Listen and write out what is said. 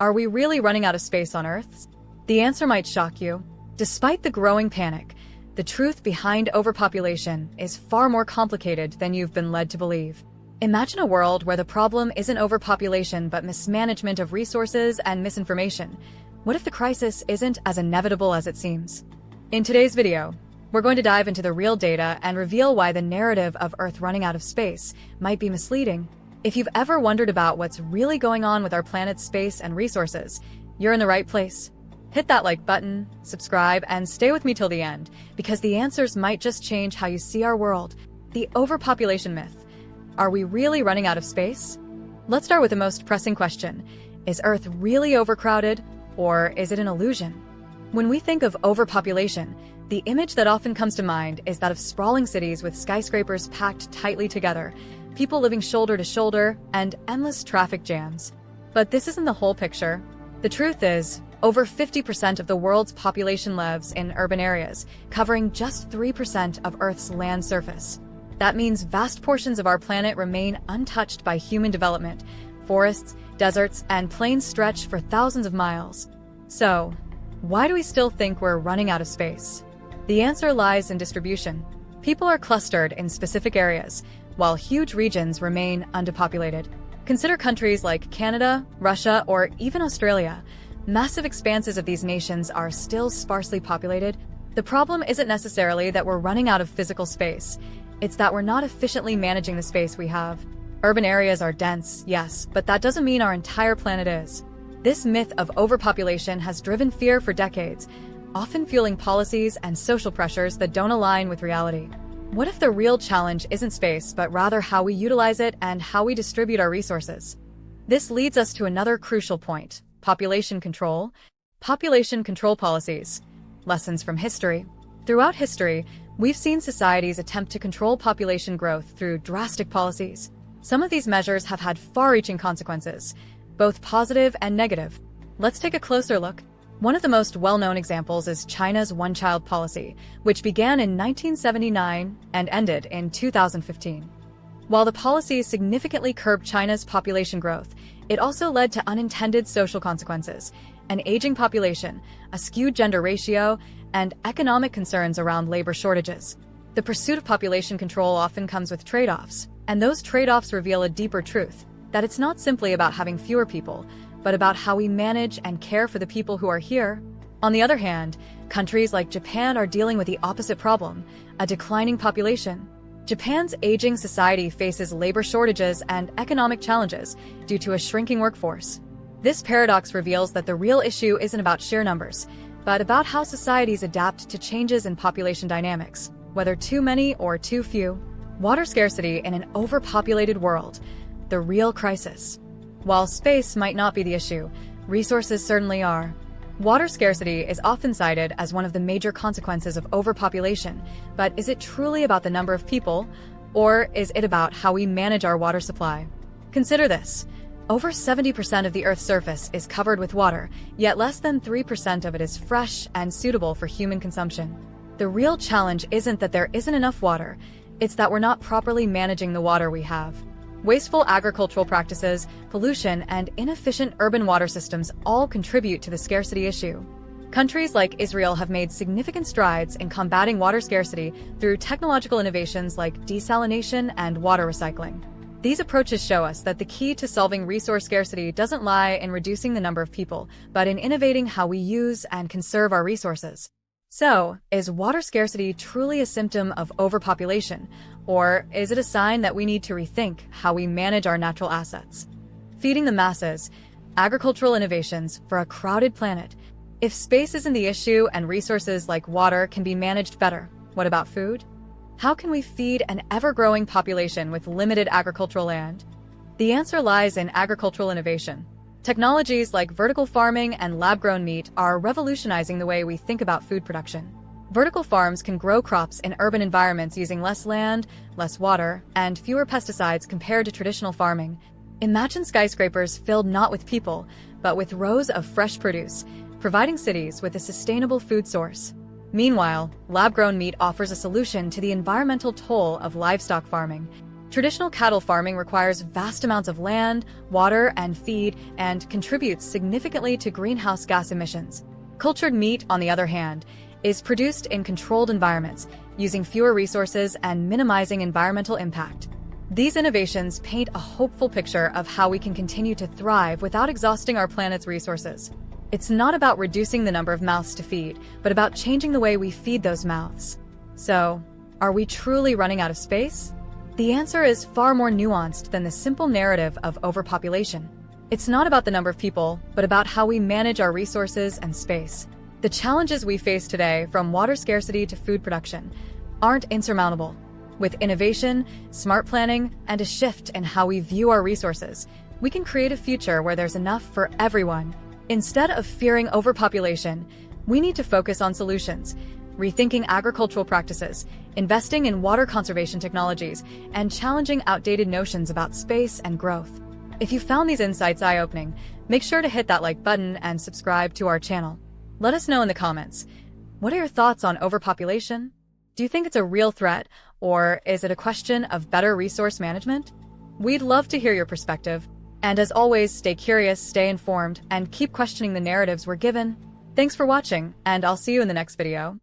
Are we really running out of space on Earth? The answer might shock you. Despite the growing panic, the truth behind overpopulation is far more complicated than you've been led to believe. Imagine a world where the problem isn't overpopulation but mismanagement of resources and misinformation. What if the crisis isn't as inevitable as it seems? In today's video, we're going to dive into the real data and reveal why the narrative of Earth running out of space might be misleading. If you've ever wondered about what's really going on with our planet's space and resources, you're in the right place. Hit that like button, subscribe, and stay with me till the end, because the answers might just change how you see our world. The overpopulation myth. Are we really running out of space? Let's start with the most pressing question. Is Earth really overcrowded, or is it an illusion? When we think of overpopulation, the image that often comes to mind is that of sprawling cities with skyscrapers packed tightly together, people living shoulder to shoulder, and endless traffic jams. But this isn't the whole picture. The truth is, over 50% of the world's population lives in urban areas, covering just 3% of Earth's land surface. That means vast portions of our planet remain untouched by human development. Forests, deserts, and plains stretch for thousands of miles. So, why do we still think we're running out of space? The answer lies in distribution. People are clustered in specific areas, while huge regions remain underpopulated. Consider countries like Canada, Russia, or even Australia. Massive expanses of these nations are still sparsely populated. The problem isn't necessarily that we're running out of physical space. It's that we're not efficiently managing the space we have. Urban areas are dense, yes, but that doesn't mean our entire planet is. This myth of overpopulation has driven fear for decades, often fueling policies and social pressures that don't align with reality. What if the real challenge isn't space, but rather how we utilize it and how we distribute our resources? This leads us to another crucial point: population control. Population control policies. Lessons from history. Throughout history, we've seen societies attempt to control population growth through drastic policies. Some of these measures have had far-reaching consequences, both positive and negative. Let's take a closer look. One of the most well-known examples is China's one-child policy, which began in 1979 and ended in 2015. While the policy significantly curbed China's population growth, it also led to unintended social consequences: an aging population, a skewed gender ratio, and economic concerns around labor shortages. The pursuit of population control often comes with trade-offs, and those trade-offs reveal a deeper truth, that it's not simply about having fewer people, but about how we manage and care for the people who are here. On the other hand, countries like Japan are dealing with the opposite problem: a declining population. Japan's aging society faces labor shortages and economic challenges due to a shrinking workforce. This paradox reveals that the real issue isn't about sheer numbers, but about how societies adapt to changes in population dynamics, whether too many or too few. Water scarcity in an overpopulated world. The real crisis. While space might not be the issue, resources certainly are. Water scarcity is often cited as one of the major consequences of overpopulation, but is it truly about the number of people, or is it about how we manage our water supply? Consider this. Over 70% of the Earth's surface is covered with water, yet less than 3% of it is fresh and suitable for human consumption. The real challenge isn't that there isn't enough water, it's that we're not properly managing the water we have. Wasteful agricultural practices, pollution, and inefficient urban water systems all contribute to the scarcity issue. Countries like Israel have made significant strides in combating water scarcity through technological innovations like desalination and water recycling. These approaches show us that the key to solving resource scarcity doesn't lie in reducing the number of people, but in innovating how we use and conserve our resources. So, is water scarcity truly a symptom of overpopulation, or is it a sign that we need to rethink how we manage our natural assets? Feeding the masses, agricultural innovations for a crowded planet. If space isn't the issue and resources like water can be managed better, what about food? How can we feed an ever-growing population with limited agricultural land? The answer lies in agricultural innovation. Technologies like vertical farming and lab-grown meat are revolutionizing the way we think about food production. Vertical farms can grow crops in urban environments using less land, less water, and fewer pesticides compared to traditional farming. Imagine skyscrapers filled not with people, but with rows of fresh produce, providing cities with a sustainable food source. Meanwhile, lab-grown meat offers a solution to the environmental toll of livestock farming. Traditional cattle farming requires vast amounts of land, water, and feed, and contributes significantly to greenhouse gas emissions. Cultured meat, on the other hand, is produced in controlled environments, using fewer resources and minimizing environmental impact. These innovations paint a hopeful picture of how we can continue to thrive without exhausting our planet's resources. It's not about reducing the number of mouths to feed, but about changing the way we feed those mouths. So, are we truly running out of space? The answer is far more nuanced than the simple narrative of overpopulation. It's not about the number of people, but about how we manage our resources and space. The challenges we face today, from water scarcity to food production, aren't insurmountable. With innovation, smart planning, and a shift in how we view our resources, we can create a future where there's enough for everyone. Instead of fearing overpopulation, we need to focus on solutions, rethinking agricultural practices, investing in water conservation technologies, and challenging outdated notions about space and growth. If you found these insights eye-opening, make sure to hit that like button and subscribe to our channel. Let us know in the comments. What are your thoughts on overpopulation? Do you think it's a real threat, or is it a question of better resource management? We'd love to hear your perspective. And as always, stay curious, stay informed, and keep questioning the narratives we're given. Thanks for watching, and I'll see you in the next video.